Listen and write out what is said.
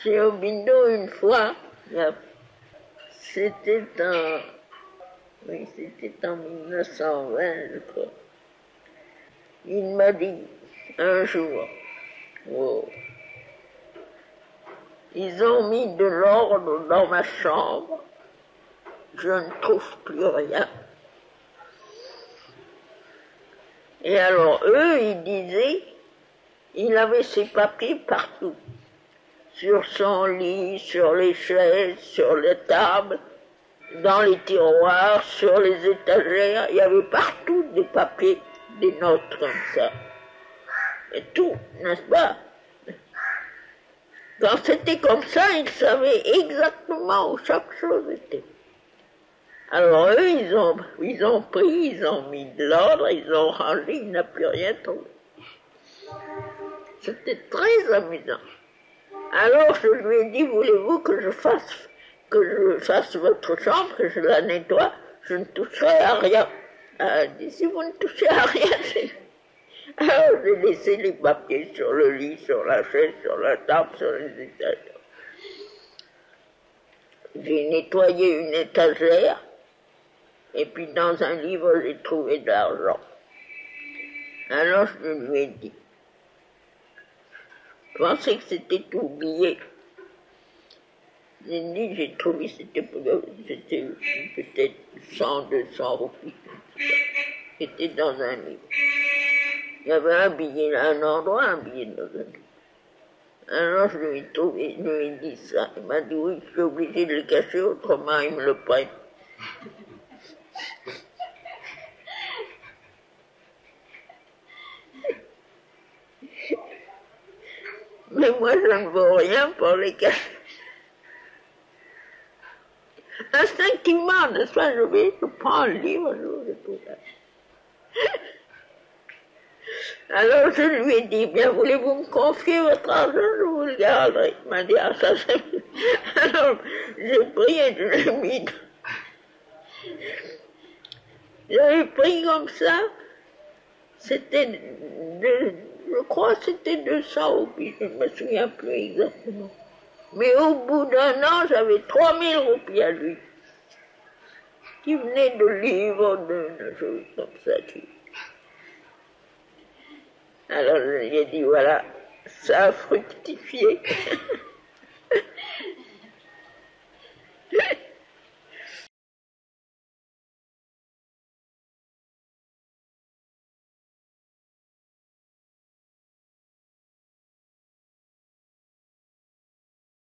Chez Aubindo, une fois, c'était en 1920, je crois. Il m'a dit un jour, oh, ils ont mis de l'ordre dans ma chambre, je ne trouve plus rien. Et alors eux, ils disaient, il avait ses papiers partout, sur son lit, sur les chaises, sur les tables, dans les tiroirs, sur les étagères, il y avait partout des papiers, des notes comme ça. Et tout, n'est-ce pas? Quand c'était comme ça, ils savaient exactement où chaque chose était. Alors eux, ils ont pris, ils ont mis de l'ordre, ils ont rangé, il n'a plus rien trouvé. C'était très amusant. Alors je lui ai dit, voulez-vous que je fasse votre chambre, que je la nettoie, je ne toucherai à rien. Elle a dit, si vous ne touchez à rien, c'est... Alors j'ai laissé les papiers sur le lit, sur la chaise, sur la table, sur les étagères. J'ai nettoyé une étagère, et puis dans un livre, j'ai trouvé de l'argent. Alors je lui ai dit, je pensais que c'était oublié. J'ai dit, j'ai trouvé, c'était peut-être 100, 200 roupies. C'était dans un livre. Il y avait un billet à un endroit, un billet dans un livre. Alors je lui ai dit ça. Il m'a dit, oui, je suis obligé de le cacher, autrement il me le prête. Mais moi, je ne veux rien pour les cacher. Instinctivement, n'est-ce pas, je prends le livre, je tout là. Alors je lui ai dit, bien, voulez-vous me confier votre argent, je vous le garderai. Il m'a dit, ah ça c'est... Alors j'ai pris et je l'ai mis. J'avais pris comme ça, c'était, je crois que c'était 200 roupies, je ne me souviens plus exactement. Mais au bout d'un an, j'avais 3000 roupies à lui, qui venaient de livres, de choses comme ça. Alors je lui ai dit, voilà, ça a fructifié.